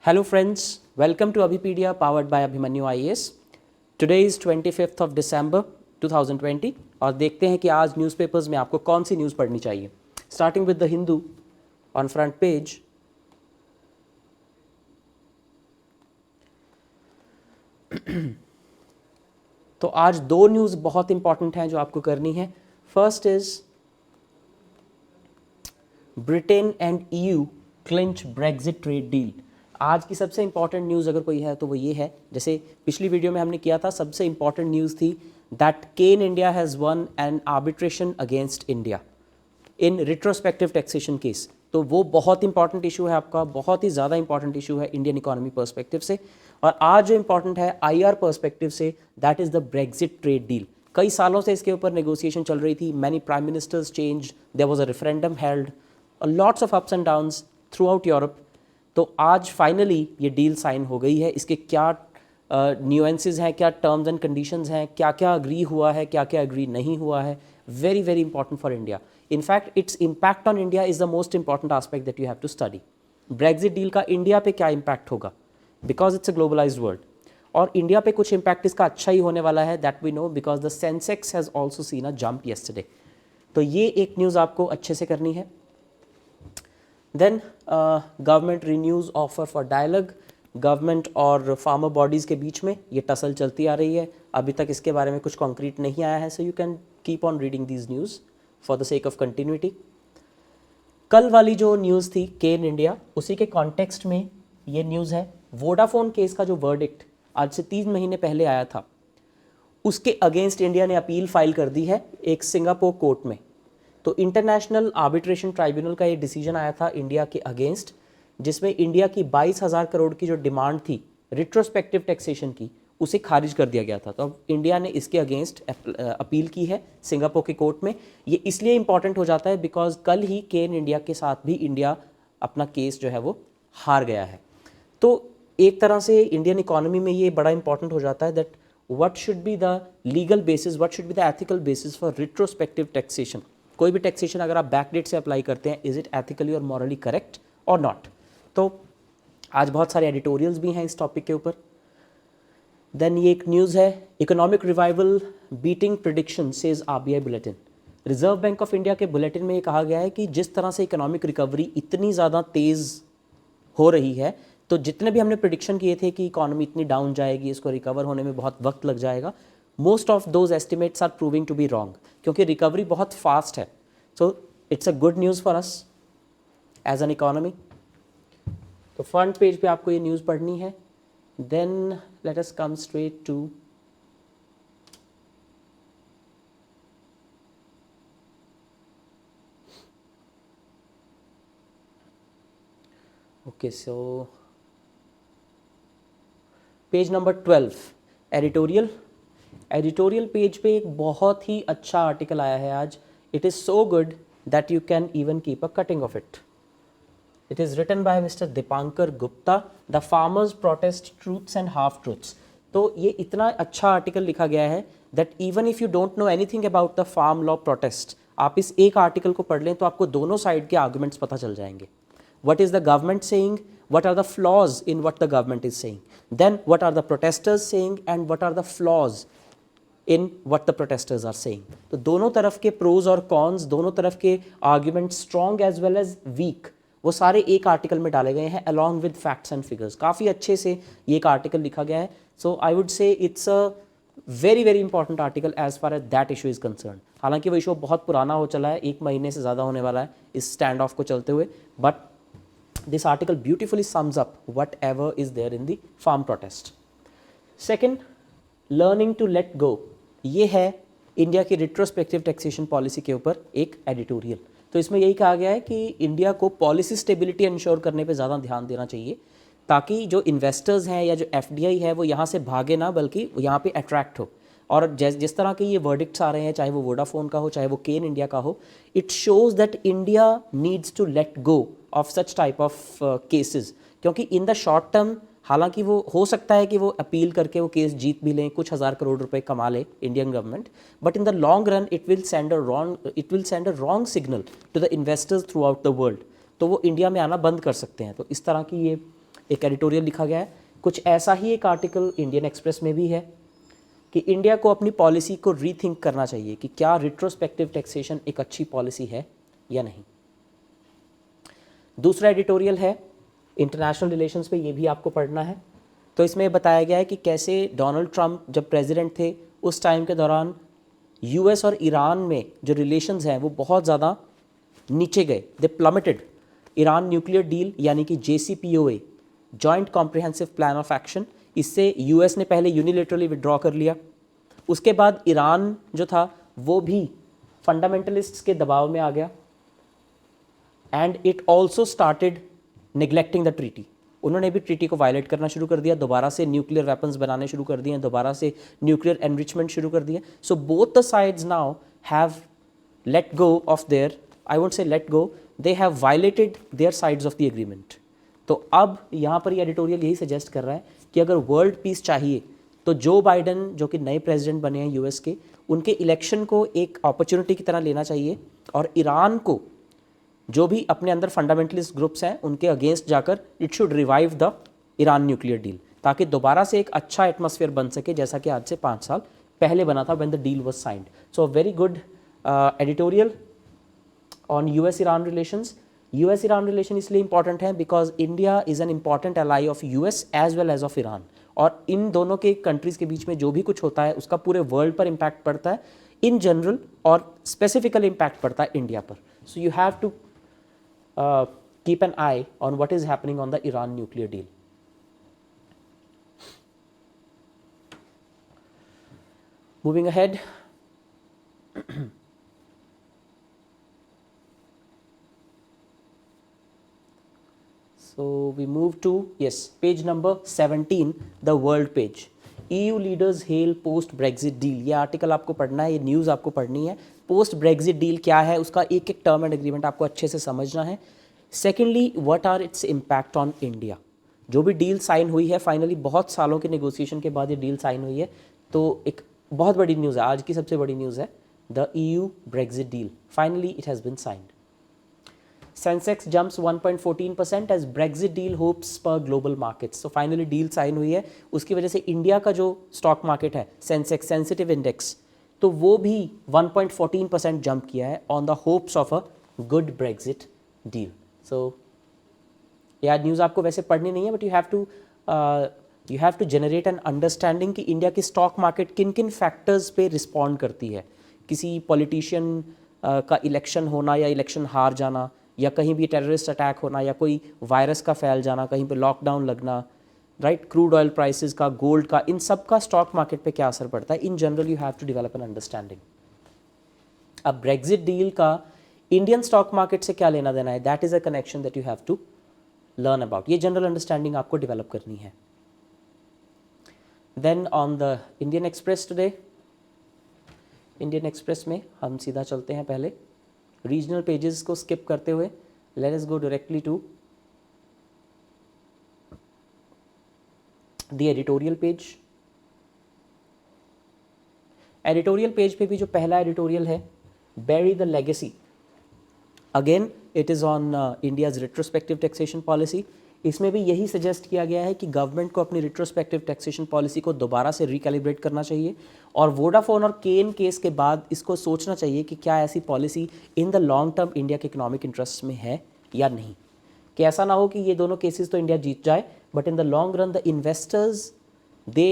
Hello friends, welcome to Abhipedia powered by Abhimanyu IAS. Today is 25th of December 2020 और देखते हैं कि आज न्यूज़पेपर्स में आपको कौन सी न्यूज़ पढ़नी चाहिए. Starting with the Hindu on front page. तो आज दो न्यूज़ बहुत इंपॉर्टेंट हैं जो आपको करनी है. First is Britain and EU clinch Brexit trade deal. आज की सबसे इंपॉर्टेंट न्यूज़ अगर कोई है तो वो ये है, जैसे पिछली वीडियो में हमने किया था, सबसे इंपॉर्टेंट न्यूज़ थी that Cairn India has won an arbitration against India in retrospective taxation case. तो वो बहुत इंपॉर्टेंट इशू है आपका, बहुत ही ज़्यादा इंपॉर्टेंट इशू है इंडियन इकोनॉमी पर्सपेक्टिव से. और आज जो इंपॉर्टेंट है IR पर्सपेक्टिव से, that is the Brexit trade deal. कई सालों से इसके ऊपर नेगोशिएशन चल रही थी. Many prime ministers change, there was a referendum held, lots of ups and downs throughout Europe. तो आज फाइनली ये डील साइन हो गई है. इसके क्या न्यूएंसेस हैं, क्या टर्म्स एंड कंडीशंस हैं, क्या क्या अग्री हुआ है, क्या क्या अग्री नहीं हुआ है. Very very important for India. In fact, its impact on India is the most important aspect that you have to study. Brexit deal का इंडिया पे क्या impact होगा, because it's a globalized world. और India पे कुछ impact इसका अच्छा ही होने वाला है, that we know because the Sensex has also seen a jump yesterday. तो ये एक न्यूज़ आपको अच्छे से करनी है. Then government renews offer for dialogue. Government और फार्मर बॉडीज़ के बीच में ये टसल चलती आ रही है. अभी तक इसके बारे में कुछ कॉन्क्रीट नहीं आया है. So you can keep on reading these news for the sake of continuity. कल वाली जो न्यूज़ थी केन इंडिया, उसी के कॉन्टेक्स्ट में ये न्यूज़ है. वोडाफोन केस का जो वर्डिक्ट आज से 3 महीने पहले आया था, उसके अगेंस्ट इंडिया ने अपील फाइल कर दी है एक सिंगापुर कोर्ट में. तो इंटरनेशनल आर्बिट्रेशन ट्राइब्यूनल का ये डिसीजन आया था इंडिया के अगेंस्ट, जिसमें इंडिया की 22,000 करोड़ की जो डिमांड थी रिट्रोस्पेक्टिव टैक्सेशन की, उसे खारिज कर दिया गया था. तो अब इंडिया ने इसके अगेंस्ट अपील की है सिंगापुर के कोर्ट में. ये इसलिए इंपॉर्टेंट हो जाता है बिकॉज कल ही केन इंडिया के साथ भी इंडिया अपना केस जो है वो हार गया है. तो एक तरह से इंडियन इकोनॉमी में ये बड़ा इंपॉर्टेंट हो जाता है that what should be the legal basis, what should be the ethical basis for retrospective taxation. कोई भी टैक्सेशन अगर आप बैकडेट से अप्लाई करते हैं, इज इट एथिकली और मॉरली करेक्ट और नॉट. तो आज बहुत सारे एडिटोरियल्स भी हैं इस टॉपिक के ऊपर. देन ये एक न्यूज़ है, economic revival beating prediction says RBI bulletin. Reserve bank of India के बुलेटिन में ये कहा गया है कि जिस तरह से इकोनॉमिक रिकवरी इतनी ज़्यादा तेज़ हो रही है, तो जितने भी हमने प्रिडिक्शन किए थे कि इकोनॉमी इतनी डाउन जाएगी, इसको रिकवर होने में बहुत वक्त लग जाएगा, most of those estimates are proving to be wrong, क्योंकि रिकवरी बहुत फास्ट है. So it's a good news for us as an economy. तो फ्रंट पेज पे आपको ये न्यूज़ पढ़नी है. Then let us come straight to okay. So page number 12 editorial. Editorial page पे एक बहुत ही अच्छा आर्टिकल आया है आज. It is so good that you can even keep a cutting of it. It is written by Mr. Dipankar Gupta, The Farmers Protest Truths and Half Truths. तो ये इतना अच्छा आर्टिकल लिखा गया है that even if you don't know anything about the farm law protest, आप इस एक आर्टिकल को पढ़ लें तो आपको दोनों साइड के आर्गुमेंट्स पता चल जाएंगे. What is the government saying? What are the flaws in what the government is saying? Then what are the protesters saying and what are the flaws in what the protesters are saying? तो दोनों तरफ के pros और cons, दोनों तरफ के argument strong as well as weak, वो सारे एक आर्टिकल में डाले गए हैं along with facts and figures. काफ़ी अच्छे से ये एक आर्टिकल लिखा गया है. So I would say it's a very very important article as far as that issue is concern. हालांकि वो इशू बहुत पुराना हो चला है, 1 महीने से ज़्यादा होने वाला है इस स्टैंड ऑफ को चलते हुए, but this article beautifully sums up whatever is there in the farm protest. Second, learning to let go. ये है इंडिया की रिट्रोस्पेक्टिव टैक्सेशन पॉलिसी के ऊपर एक एडिटोरियल. तो इसमें यही कहा गया है कि इंडिया को पॉलिसी स्टेबिलिटी इंश्योर करने पे ज़्यादा ध्यान देना चाहिए, ताकि जो इन्वेस्टर्स हैं या जो FDI है वो यहाँ से भागे ना, बल्कि यहाँ पे अट्रैक्ट हो. और जिस तरह के ये वर्डिक्ट्स आ रहे हैं, चाहे वो वोडाफोन का हो, चाहे वो केन इंडिया का हो, it shows that India needs to let go of such type of cases. क्योंकि इन द शॉर्ट टर्म हालांकि वो हो सकता है कि वो अपील करके वो केस जीत भी लें, कुछ हज़ार करोड़ रुपए कमा ले Indian government, but in the long run it will send a wrong signal to the investors throughout the world. तो वो इंडिया में आना बंद कर सकते हैं. तो इस तरह की ये एक एडिटोरियल लिखा गया है। कुछ ऐसा ही एक आर्टिकल इंडियन एक्सप्रेस में भी है कि इंडिया को अपनी पॉलिसी को रीथिंक करना चाहिए कि क्या रिट्रोस्पेक्टिव टैक्सेशन एक अच्छी पॉलिसी है या नहीं। दूसरा एडिटोरियल है इंटरनेशनल रिलेशंस पे, ये भी आपको पढ़ना है। तो इसमें बताया गया है कि कैसे डोनाल्ड ट्रंप जब प्रेसिडेंट थे उस टाइम के दौरान यूएस और ईरान में जो रिलेशंस हैं वो बहुत ज़्यादा नीचे गए, दे प्लमेटेड। ईरान न्यूक्लियर डील यानी कि JCPOA, joint comprehensive plan of action, इससे यूएस ने पहले यूनिलेटरली विड्रॉ कर लिया। उसके बाद ईरान जो था वो भी फंडामेंटलिस्ट्स के दबाव में आ गया and it also started neglecting the treaty. उन्होंने भी ट्रीटी को वायलेट करना शुरू कर दिया, दोबारा से न्यूक्लियर वेपन्स बनाने शुरू कर दिए, दोबारा से न्यूक्लियर एनरिचमेंट शुरू कर दिया। So both the sides now have let go of their, I won't say let go, they have violated their sides of the agreement। तो अब यहाँ पर ये एडिटोरियल यही सजेस्ट कर रहा है कि अगर वर्ल्ड पीस चाहिए तो जो बाइडन जो कि नए प्रेसिडेंट बने हैं यूएस के, उनके इलेक्शन को एक अपॉर्चुनिटी की तरह लेना चाहिए और ईरान को जो भी अपने अंदर फंडामेंटलिस्ट ग्रुप्स हैं उनके अगेंस्ट जाकर it should revive the Iran nuclear deal, ताकि दोबारा से एक अच्छा एटमॉस्फेयर बन सके जैसा कि आज से 5 साल पहले बना था when the deal was signed. So very good editorial on US-Iran relations। US-Iran relation इसलिए important है because India is an important ally of US as well as of Iran। और इन दोनों के कंट्रीज़ के बीच में जो भी कुछ होता है उसका पूरे वर्ल्ड पर इम्पैक्ट पड़ता है इन जनरल, और स्पेसिफिकली इम्पैक्ट पड़ता है इंडिया पर। So you have to keep an eye on what is happening on the Iran nuclear deal. Moving ahead, so we move to, yes, page number 17, the world page। EU leaders hail post Brexit deal। ये article आपको पढ़ना है, ये news आपको पढ़नी है। Post Brexit deal क्या है, उसका एक एक टर्म एंड एग्रीमेंट आपको अच्छे से समझना है। Secondly, what are its impact on India. जो भी डील साइन हुई है फाइनली, बहुत सालों के नेगोशिएशन के बाद ये डील साइन हुई है, तो एक बहुत बड़ी न्यूज़ है, आज की सबसे बड़ी न्यूज़ है, the EU Brexit deal, finally it has been signed। Sensex jumps 1.14% as Brexit deal hopes spur global markets। So finally deal sign हुई है, उसकी वजह से इंडिया का जो स्टॉक मार्केट है सेंसेक्स सेंसिटिव इंडेक्स, तो वो भी 1.14% जंप किया है on the hopes of a good Brexit deal. So यार न्यूज़ आपको वैसे पढ़नी नहीं है, but you have to generate an understanding कि इंडिया की स्टॉक मार्केट किन किन फैक्टर्स पे रिस्पॉन्ड करती है। किसी पॉलिटिशियन का इलेक्शन होना या इलेक्शन हार जाना, या कहीं भी टेररिस्ट अटैक होना, या कोई वायरस का फैल जाना, कहीं पे लॉकडाउन लगना, राइट, क्रूड ऑयल प्राइसेस का, गोल्ड का, इन सब का स्टॉक मार्केट पे क्या असर पड़ता है। In general you have to develop an understanding. अब ब्रेक्जिट डील का इंडियन स्टॉक मार्केट से क्या लेना देना है, that is a connection that you have to learn about. ये जनरल अंडरस्टैंडिंग आपको डेवलप करनी है। Then on the Indian Express today, Indian Express में हम सीधा चलते हैं, पहले रीजनल पेजेस को स्किप करते हुए let us go directly to the editorial page. Editorial page पे भी जो पहला एडिटोरियल है, bury the legacy, again it is on India's retrospective taxation policy। इसमें भी यही सजेस्ट किया गया है कि गवर्नमेंट को अपनी रिट्रोस्पेक्टिव टैक्सेशन पॉलिसी को दोबारा से रिकैलिब्रेट करना चाहिए, और वोडाफोन और केन केस के बाद इसको सोचना चाहिए कि क्या ऐसी policy in the long term India के इकोनॉमिक इंटरेस्ट में है या नहीं। कि ऐसा ना हो कि ये दोनों केसेस तो इंडिया जीत जाए, but in the long run the investors they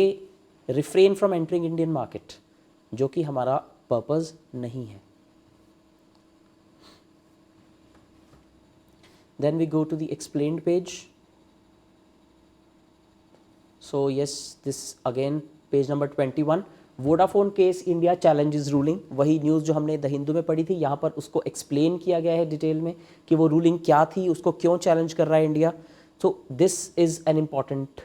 refrain from entering Indian market, जो कि हमारा पर्पज़ नहीं है। Then we go to the explained page। So yes, this again page number 21, Vodafone case India challenges ruling. वही news जो हमने the Hindu में पढ़ी थी, यहाँ पर उसको एक्सप्लेन किया गया है डिटेल में कि वो रूलिंग क्या थी, उसको क्यों चैलेंज कर रहा है India. So this is an important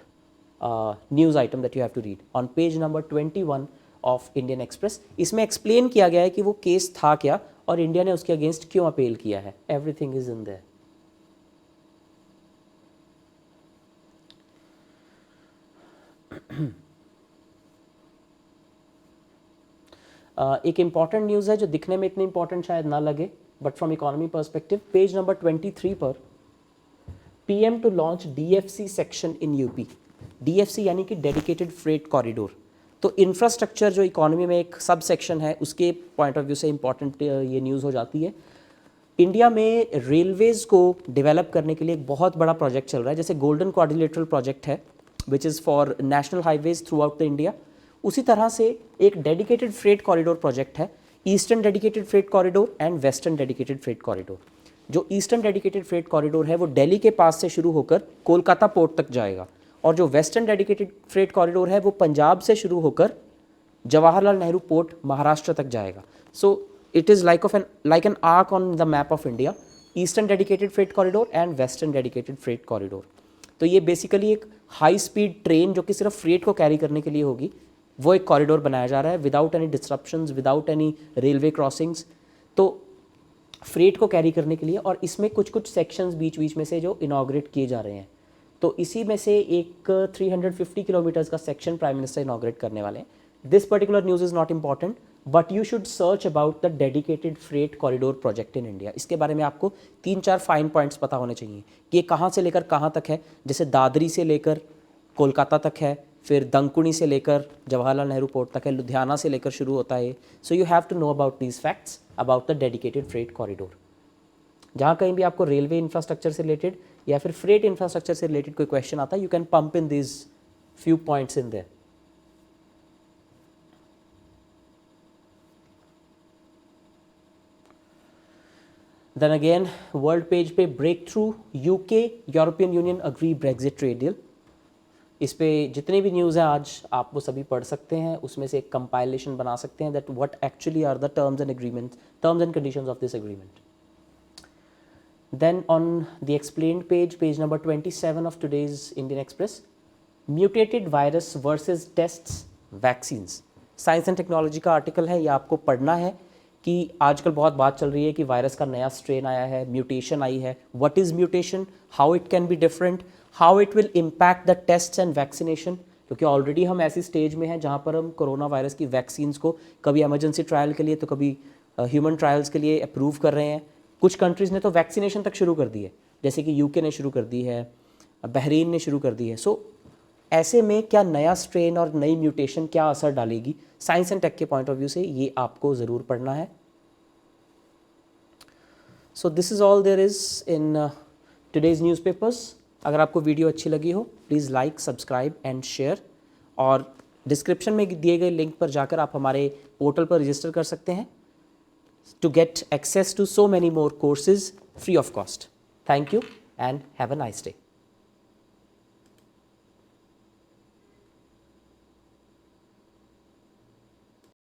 news item that you have to read on page number 21 of Indian Express. इसमें एक्सप्लेन किया गया है कि वो केस था क्या और इंडिया ने उसके अगेंस्ट क्यों अपील किया है। Everything is in their. एक इम्पॉर्टेंट न्यूज़ है जो दिखने में इतनी इम्पॉर्टेंट शायद ना लगे, but from economy perspective, page number 23 पर PM to launch DFC section in UP. DFC यानी कि डेडिकेटेड फ्रेट कॉरिडोर। तो इंफ्रास्ट्रक्चर जो इकोनॉमी में एक सब सेक्शन है उसके पॉइंट ऑफ व्यू से इंपॉर्टेंट ये न्यूज़ हो जाती है। इंडिया में रेलवेज़ को डेवलप करने के लिए एक बहुत बड़ा प्रोजेक्ट चल रहा है, जैसे गोल्डन क्वाड्रिलेटरल प्रोजेक्ट है which is for national highways through out the India. उसी तरह से एक डेडिकेटेड फ्रेट कॉरिडोर प्रोजेक्ट है, eastern dedicated freight corridor and western dedicated freight corridor. जो ईस्टर्न डेडिकेटेड फ्रेट कॉरिडोर है वो दिल्ली के पास से शुरू होकर कोलकाता पोर्ट तक जाएगा, और जो वेस्टर्न डेडिकेटेड फ्रेट कॉरिडोर है वो पंजाब से शुरू होकर जवाहरलाल नेहरू पोर्ट महाराष्ट्र तक जाएगा। So it is like an arc on the map of India, eastern dedicated freight corridor and western dedicated freight corridor. तो ये बेसिकली एक हाई स्पीड ट्रेन जो कि सिर्फ फ्रेट को कैरी करने के लिए होगी, वो एक कॉरिडोर बनाया जा रहा है without any disruptions, without any railway crossings. तो फ्रेट को कैरी करने के लिए, और इसमें कुछ कुछ सेक्शंस बीच बीच में से जो इनॉग्रेट किए जा रहे हैं। तो इसी में से एक 350 किलोमीटर्स का सेक्शन प्राइम मिनिस्टर इनॉग्रेट करने वाले हैं। This particular news is not important, but you should search about the dedicated freight corridor project in India. इसके बारे में आपको 3-4 फाइन पॉइंट्स पता होने चाहिए कि ये कहाँ से लेकर कहाँ तक है। जैसे दादरी से लेकर कोलकाता तक है, फिर दंकुनी से लेकर जवाहरलाल नेहरू पोर्ट तक है, लुधियाना से लेकर शुरू होता है। So you have to know about these facts about the dedicated freight corridor. जहाँ कहीं भी आपको रेलवे इंफ्रास्ट्रक्चर से रिलेटेड या फिर फ्रेट इंफ्रास्ट्रक्चर से रिलेटेड कोई क्वेश्चन आता है, you can pump in this few points in there. Then again world page पे breakthrough, UK European Union agree Brexit trade deal. इस पे जितने भी न्यूज़ हैं आज आप वो सभी पढ़ सकते हैं, उसमें से एक कंपाइलेशन बना सकते हैं that what actually are the terms and conditions of this agreement. Then on the explained page, page number 27 of today's Indian Express, mutated virus versus tests, vaccines. Science and technology का article है, ये आपको पढ़ना है कि आजकल बहुत बात चल रही है कि वायरस का नया स्ट्रेन आया है, म्यूटेशन आई है। What is mutation, how it can be different, how it will impact the tests and vaccination. क्योंकि ऑलरेडी हम ऐसी स्टेज में हैं जहाँ पर हम कोरोना वायरस की वैक्सीन्स को कभी एमरजेंसी ट्रायल के लिए तो कभी ह्यूमन ट्रायल्स के लिए अप्रूव कर रहे हैं। कुछ कंट्रीज़ ने तो वैक्सीनेशन तक शुरू कर दी है, जैसे कि यूके ने शुरू कर दी है, बहरीन ने शुरू कर दी है। सो ऐसे में क्या नया स्ट्रेन और नई म्यूटेशन क्या असर डालेगी साइंस एंड टेक के पॉइंट ऑफ व्यू से, ये आपको ज़रूर पढ़ना है। So this is all there is in today's newspapers. अगर आपको वीडियो अच्छी लगी हो please like, subscribe and share, और डिस्क्रिप्शन में दिए गए लिंक पर जाकर आप हमारे पोर्टल पर रजिस्टर कर सकते हैं to get access to so many more courses free of cost. Thank you and have a nice day.